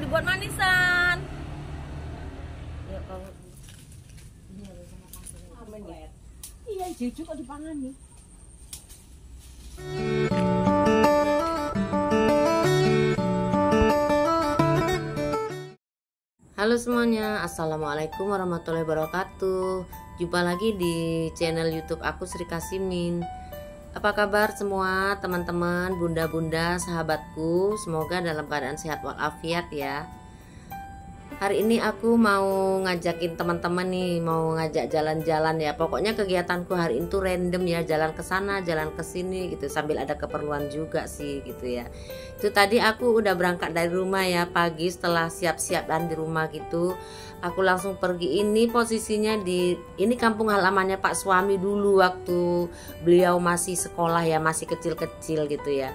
dibuat manisan. Ya kalau iya jeju kok dipangan nih. Halo semuanya, assalamualaikum warahmatullahi wabarakatuh. Jumpa lagi di channel YouTube aku Sri Kasimin. Apa kabar semua teman-teman, bunda-bunda, sahabatku? Semoga dalam keadaan sehat walafiat ya. Hari ini aku mau ngajakin teman-teman nih, mau ngajak jalan-jalan ya. Pokoknya kegiatanku hari ini tuh random ya, jalan ke sana, jalan ke sini gitu, sambil ada keperluan juga sih gitu ya. Itu tadi aku udah berangkat dari rumah ya, pagi setelah siap-siap dan di rumah gitu. Aku langsung pergi, ini posisinya ini kampung halamannya Pak suami dulu waktu beliau masih sekolah ya, masih kecil-kecil gitu ya.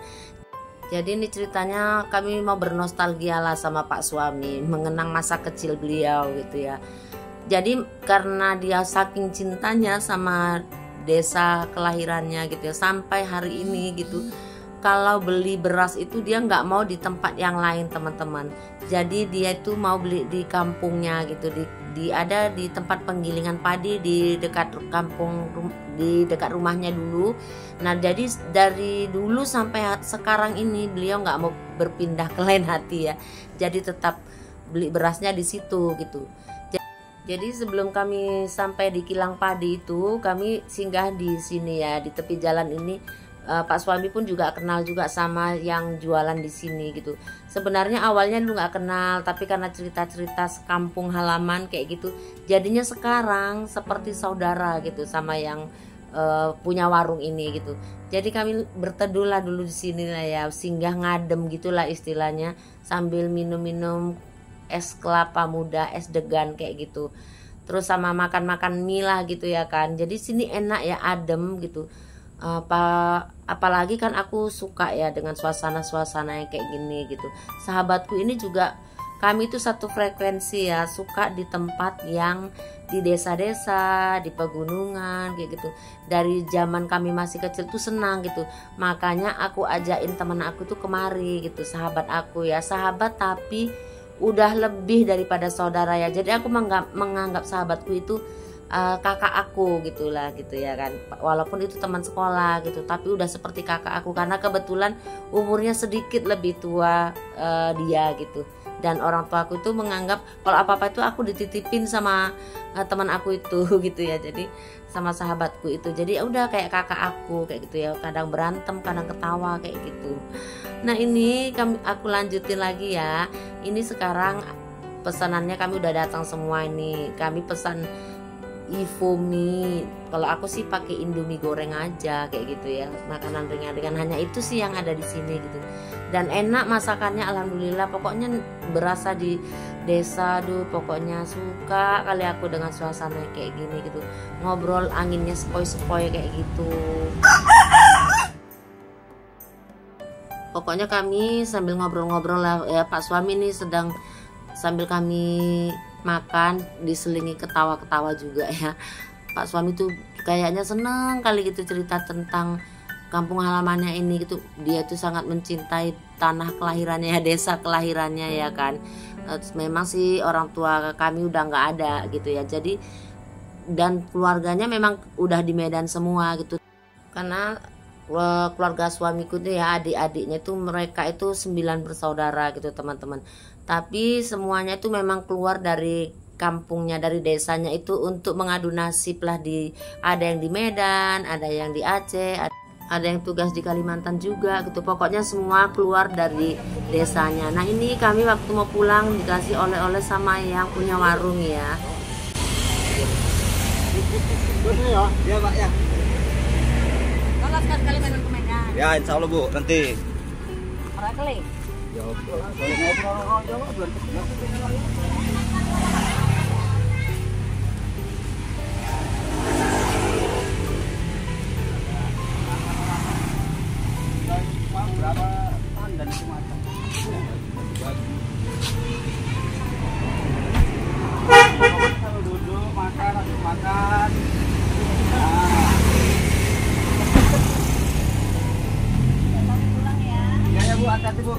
Jadi ini ceritanya kami mau bernostalgia lah sama Pak suami, mengenang masa kecil beliau gitu ya. Jadi karena dia saking cintanya sama desa kelahirannya gitu ya, sampai hari ini gitu, kalau beli beras itu dia nggak mau di tempat yang lain teman-teman. Jadi dia itu mau beli di kampungnya gitu, ada di tempat penggilingan padi di dekat kampung, di dekat rumahnya dulu. Nah jadi dari dulu sampai sekarang ini beliau nggak mau berpindah ke lain hati ya. Jadi tetap beli berasnya di situ gitu. Jadi sebelum kami sampai di kilang padi itu, kami singgah di sini ya, di tepi jalan ini. Pak suami pun juga kenal juga sama yang jualan di sini gitu. Sebenarnya awalnya lu nggak kenal, tapi karena cerita-cerita kampung halaman kayak gitu, jadinya sekarang seperti saudara gitu sama yang punya warung ini gitu. Jadi kami berteduh lah dulu di sini lah ya, singgah ngadem gitulah istilahnya, sambil minum-minum es kelapa muda, es degan kayak gitu. Terus sama makan-makan mie lah gitu ya kan. Jadi sini enak ya, adem gitu. Apalagi kan aku suka ya dengan suasana-suasana yang kayak gini gitu. Sahabatku ini juga, kami itu satu frekuensi ya, suka di tempat yang di desa-desa, di pegunungan kayak gitu. Dari zaman kami masih kecil tuh senang gitu. Makanya aku ajakin teman aku tuh kemari gitu, sahabat aku ya, sahabat tapi udah lebih daripada saudara ya. Jadi aku menganggap sahabatku itu kakak aku gitulah gitu ya kan, walaupun itu teman sekolah gitu, tapi udah seperti kakak aku karena kebetulan umurnya sedikit lebih tua dia gitu. Dan orang tua aku itu menganggap kalau apa-apa itu aku dititipin sama teman aku itu gitu ya, jadi sama sahabatku itu, jadi ya udah kayak kakak aku kayak gitu ya, kadang berantem kadang ketawa kayak gitu. Nah ini aku lanjutin lagi ya. Ini sekarang pesanannya kami udah datang semua ini. Kami pesan Indomie. Kalau aku sih pakai Indomie goreng aja kayak gitu ya, makanan ringan-ringan, hanya itu sih yang ada di sini gitu. Dan enak masakannya alhamdulillah, pokoknya berasa di desa tuh, pokoknya suka kali aku dengan suasana kayak gini gitu. Ngobrol anginnya sepoi-sepoi kayak gitu. Pokoknya kami sambil ngobrol-ngobrol lah ya, Pak suami nih sedang sambil kami makan diselingi ketawa-ketawa juga ya. Pak suami tuh kayaknya seneng kali gitu cerita tentang kampung halamannya ini gitu. Dia tuh sangat mencintai tanah kelahirannya, desa kelahirannya ya kan. Memang sih orang tua kami udah nggak ada gitu ya. Jadi dan keluarganya memang udah di Medan semua gitu. Karena keluarga suamiku tuh ya, adik-adiknya tuh mereka itu 9 bersaudara gitu teman-teman. Tapi semuanya itu memang keluar dari kampungnya, dari desanya itu untuk mengadu nasib lah, ada yang di Medan, ada yang di Aceh, ada yang tugas di Kalimantan juga gitu. Pokoknya semua keluar dari desanya. Nah ini kami waktu mau pulang dikasih oleh-oleh sama yang punya warung ya. Ya Pak ya. Kalau sekali Medan ke Medan. Ya insya Allah Bu, nanti. Berapa kali? Ya ngobrol. Berapa tahun dan itu matang. Kalau duduk makan, langsung makan. Pulang ya. Ya Bu, hati-hati Bu.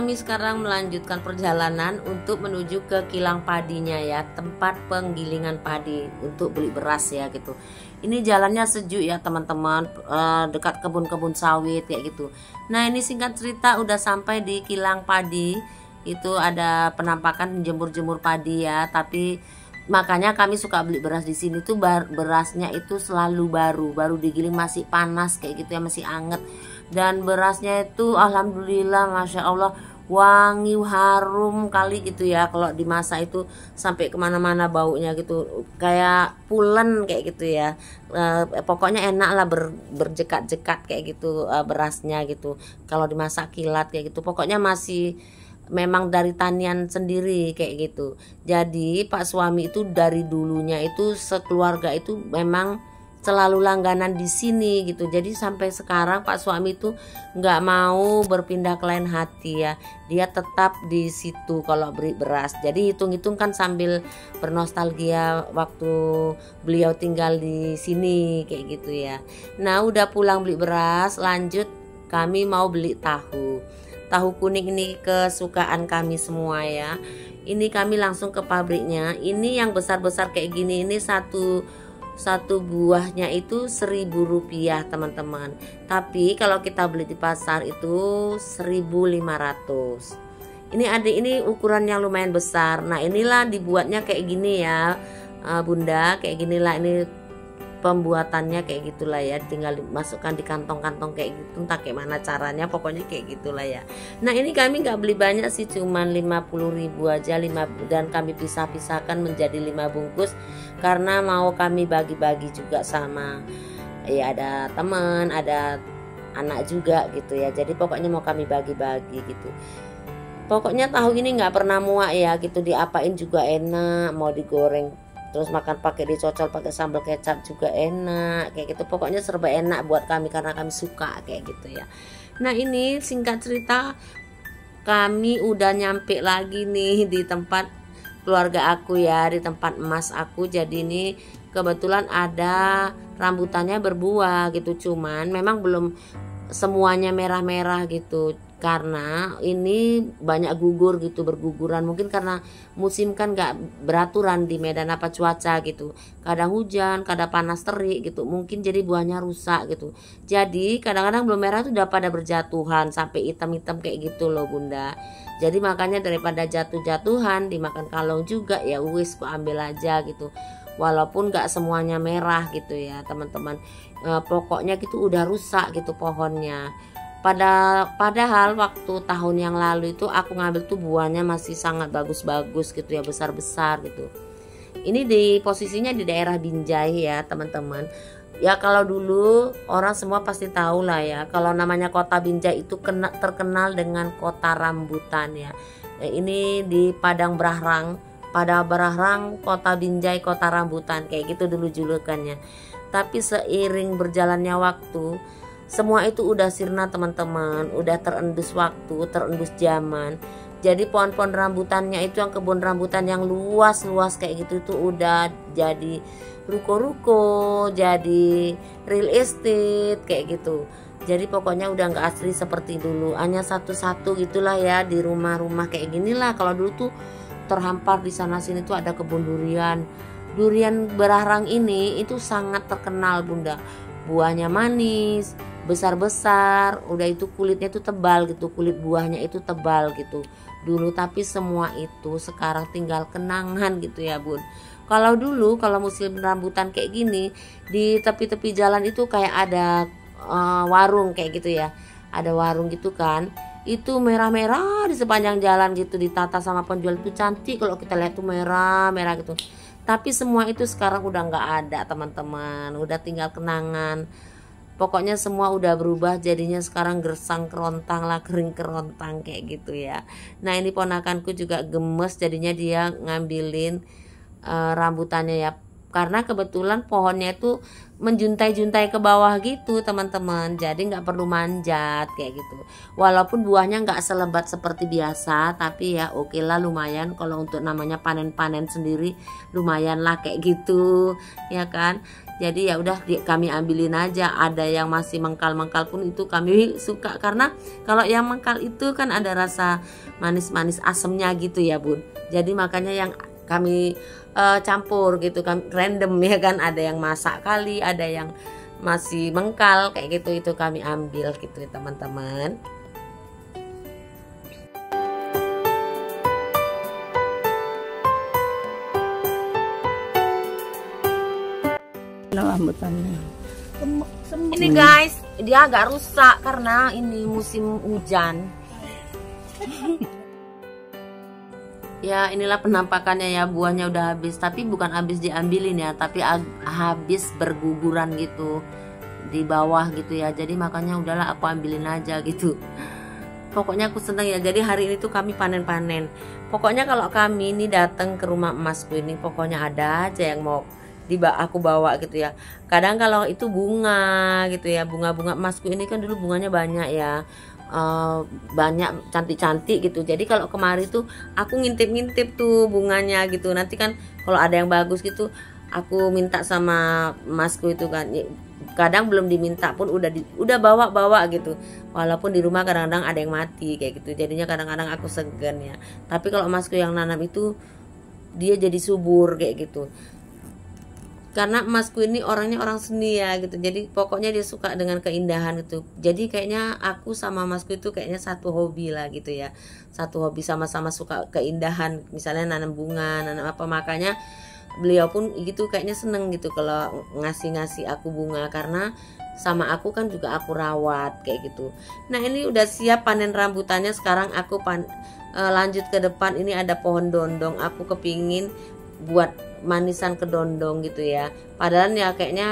kami sekarang melanjutkan perjalanan untuk menuju ke kilang padinya ya, tempat penggilingan padi untuk beli beras ya gitu. Ini jalannya sejuk ya teman-teman, dekat kebun-kebun sawit kayak gitu. Nah ini singkat cerita udah sampai di kilang padi. Itu ada penampakan jemur-jemur padi ya, tapi makanya kami suka beli beras di sini tuh, berasnya itu selalu baru digiling, masih panas kayak gitu ya, masih anget. Dan berasnya itu alhamdulillah masya Allah wangi harum kali gitu ya, kalau dimasak itu sampai kemana-mana baunya gitu, kayak pulen kayak gitu ya. Pokoknya enak lah, berjekat-jekat kayak gitu berasnya gitu, kalau dimasak kilat kayak gitu. Pokoknya masih memang dari tanian sendiri kayak gitu. Jadi Pak suami itu dari dulunya itu sekeluarga itu memang selalu langganan di sini gitu. Jadi sampai sekarang Pak suami itu nggak mau berpindah ke lain hati ya. Dia tetap di situ kalau beli beras. Jadi hitung-hitung kan sambil bernostalgia waktu beliau tinggal di sini kayak gitu ya. Nah udah pulang beli beras, lanjut kami mau beli tahu. Tahu kuning ini kesukaan kami semua ya. Ini kami langsung ke pabriknya. Ini yang besar-besar kayak gini, ini satu buahnya itu 1.000 rupiah teman-teman. Tapi kalau kita beli di pasar itu 1.500. Ini ukuran yang lumayan besar. Nah inilah dibuatnya kayak gini ya Bunda, kayak ginilah ini pembuatannya kayak gitulah ya, tinggal dimasukkan di kantong-kantong kayak gitu, entah kayak mana caranya, pokoknya kayak gitulah ya. Nah ini kami nggak beli banyak sih, cuman 50.000 aja, dan kami pisah-pisahkan menjadi 5 bungkus karena mau kami bagi-bagi juga sama ya, ada teman, ada anak juga gitu ya. Jadi pokoknya mau kami bagi-bagi gitu. Pokoknya tahu ini nggak pernah muak ya gitu, diapain juga enak, mau digoreng terus makan pakai dicocol pakai sambal kecap juga enak kayak gitu. Pokoknya serba enak buat kami karena kami suka kayak gitu ya. Nah ini singkat cerita kami udah nyampe lagi nih di tempat keluarga aku ya, di tempat emas aku. Jadi ini kebetulan ada rambutannya berbuah gitu, cuman memang belum semuanya merah-merah gitu karena ini banyak gugur gitu, berguguran. Mungkin karena musim kan gak beraturan di Medan, apa cuaca gitu, kadang hujan, kadang panas terik gitu, mungkin jadi buahnya rusak gitu. Jadi kadang-kadang belum merah tuh udah pada berjatuhan sampai hitam-hitam kayak gitu loh Bunda. Jadi makanya daripada jatuh-jatuhan dimakan kalong juga ya wis ku ambil aja gitu, walaupun gak semuanya merah gitu ya teman-teman. Pokoknya gitu udah rusak gitu pohonnya. Padahal waktu tahun yang lalu itu aku ngambil tuh buahnya masih sangat bagus-bagus gitu ya, besar-besar gitu. Ini di posisinya di daerah Binjai ya teman-teman. Ya kalau dulu orang semua pasti tahu lah ya, kalau namanya kota Binjai itu terkenal dengan kota rambutan ya. Ini di Padang Barahrang, kota Binjai, kota rambutan kayak gitu dulu julukannya. Tapi seiring berjalannya waktu, semua itu udah sirna teman-teman, udah terendus waktu, terendus zaman. Jadi pohon-pohon rambutannya itu, yang kebun rambutan yang luas-luas kayak gitu itu udah jadi ruko-ruko, jadi real estate kayak gitu. Jadi pokoknya udah nggak asli seperti dulu, hanya satu-satu gitulah ya di rumah-rumah kayak gini lah. Kalau dulu tuh terhampar di sana sini tuh ada kebun durian. Durian Barahrang ini itu sangat terkenal Bunda. Buahnya manis, besar-besar, udah itu kulitnya tuh tebal gitu, kulit buahnya itu tebal gitu dulu. Tapi semua itu sekarang tinggal kenangan gitu ya Bun. Kalau dulu kalau musim rambutan kayak gini, di tepi-tepi jalan itu kayak ada warung kayak gitu ya, ada warung gitu kan, itu merah-merah di sepanjang jalan gitu, ditata sama penjual itu cantik. Kalau kita lihat tuh merah-merah gitu. Tapi semua itu sekarang udah nggak ada teman-teman, udah tinggal kenangan. Pokoknya semua udah berubah, jadinya sekarang gersang kerontang lah, kering kerontang kayak gitu ya. Nah ini ponakanku juga gemes, jadinya dia ngambilin rambutannya ya, karena kebetulan pohonnya itu menjuntai-juntai ke bawah gitu teman-teman, jadi nggak perlu manjat kayak gitu. Walaupun buahnya nggak selebat seperti biasa, tapi ya oke lah, lumayan kalau untuk namanya panen-panen sendiri, lumayan lah kayak gitu ya kan. Jadi ya udah kami ambilin aja. Ada yang masih mengkal-mengkal pun itu kami suka, karena kalau yang mengkal itu kan ada rasa manis-manis asemnya gitu ya Bun. Jadi makanya yang kami campur gitu, kami random ya kan, ada yang masak kali, ada yang masih mengkal kayak gitu, itu kami ambil gitu teman-teman. Rambutannya. Ini guys, dia agak rusak karena ini musim hujan. Ya inilah penampakannya ya, buahnya udah habis, tapi bukan habis diambilin ya, tapi habis berguguran gitu di bawah gitu ya. Jadi makanya udahlah aku ambilin aja gitu. Pokoknya aku seneng ya. Jadi hari ini tuh kami panen-panen. Pokoknya kalau kami ini datang ke rumah emasku ini, pokoknya ada aja yang mau aku bawa gitu ya. Kadang kalau itu bunga gitu ya, bunga-bunga emasku ini kan dulu bunganya banyak ya, banyak cantik-cantik gitu. Jadi kalau kemari tuh aku ngintip-ngintip tuh bunganya gitu. Nanti kan kalau ada yang bagus gitu aku minta sama emasku itu kan. Kadang belum diminta pun udah bawa-bawa gitu. Walaupun di rumah kadang-kadang ada yang mati kayak gitu. Jadinya kadang-kadang aku segan ya. Tapi kalau emasku yang nanam itu dia jadi subur kayak gitu. Karena emasku ini orangnya orang seni ya gitu. Jadi pokoknya dia suka dengan keindahan gitu. Jadi kayaknya aku sama emasku itu kayaknya satu hobi lah gitu ya. Satu hobi, sama-sama suka keindahan. Misalnya nanam bunga, nanam apa, makanya beliau pun gitu kayaknya seneng gitu kalau ngasih-ngasih aku bunga, karena sama aku kan juga aku rawat kayak gitu. Nah ini udah siap panen rambutannya. Sekarang aku lanjut ke depan. Ini ada pohon dondong. Aku kepingin buat manisan kedondong gitu ya. Padahal ya kayaknya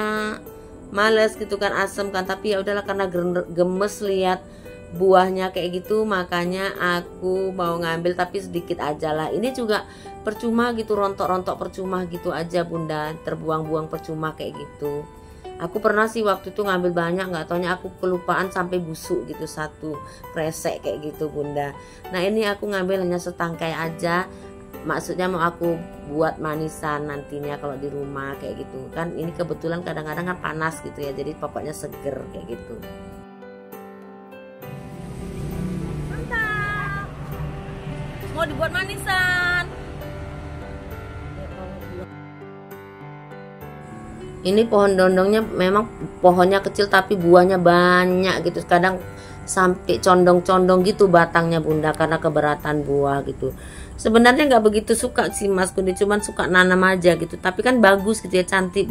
males gitu kan, asem kan, tapi ya udahlah karena gemes lihat buahnya kayak gitu, makanya aku mau ngambil, tapi sedikit aja lah. Ini juga percuma gitu, rontok-rontok percuma gitu aja Bunda, terbuang-buang percuma kayak gitu. Aku pernah sih waktu itu ngambil banyak, nggak taunya aku kelupaan sampai busuk gitu, satu kresek kayak gitu Bunda. Nah ini aku ngambil hanya setangkai aja. Maksudnya mau aku buat manisan nantinya kalau di rumah kayak gitu kan. Ini kebetulan kadang-kadang kan panas gitu ya, jadi pokoknya seger kayak gitu. Mantap, mau dibuat manisan. Ini pohon dondongnya memang pohonnya kecil tapi buahnya banyak gitu. Kadang sampai condong-condong gitu batangnya Bunda, karena keberatan buah gitu. Sebenarnya nggak begitu suka sih Mas Kundi, cuman suka nanam aja gitu. Tapi kan bagus gitu ya, cantik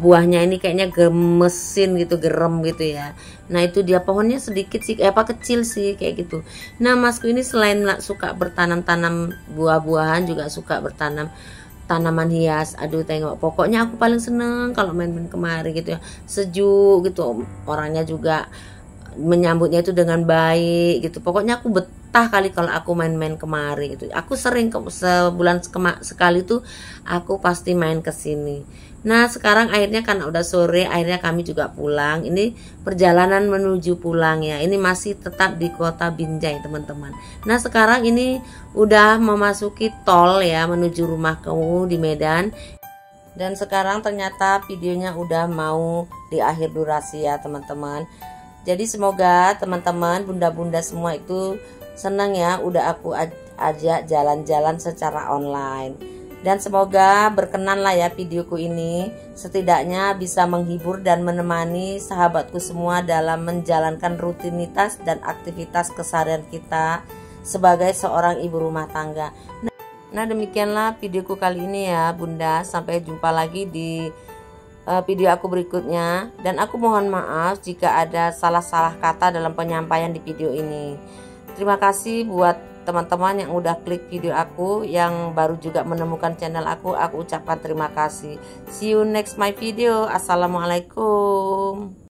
buahnya ini, kayaknya gemesin gitu, gerem gitu ya. Nah itu dia, pohonnya sedikit sih, kecil sih kayak gitu. Nah Masku ini selain suka bertanam-tanam buah-buahan, juga suka bertanam tanaman hias. Aduh tengok, pokoknya aku paling seneng kalau main-main kemari gitu ya, sejuk gitu, orangnya juga menyambutnya itu dengan baik gitu. Pokoknya aku betah kali kalau aku main-main kemari gitu. Aku sering sebulan sekali tuh aku pasti main ke sini. Nah sekarang akhirnya karena udah sore, akhirnya kami juga pulang. Ini perjalanan menuju pulang ya. Ini masih tetap di kota Binjai teman-teman. Nah sekarang ini udah memasuki tol ya, menuju rumahku di Medan. Dan sekarang ternyata videonya udah mau di akhir durasi ya teman-teman. Jadi semoga teman-teman, bunda-bunda semua itu senang ya udah aku ajak jalan-jalan secara online. Dan semoga berkenan lah ya videoku ini, setidaknya bisa menghibur dan menemani sahabatku semua dalam menjalankan rutinitas dan aktivitas keseharian kita sebagai seorang ibu rumah tangga. Nah demikianlah videoku kali ini ya Bunda, sampai jumpa lagi di video aku berikutnya. Dan aku mohon maaf jika ada salah-salah kata dalam penyampaian di video ini. Terima kasih buat teman-teman yang udah klik video aku, yang baru juga menemukan channel aku ucapkan terima kasih. See you next my video. Assalamualaikum.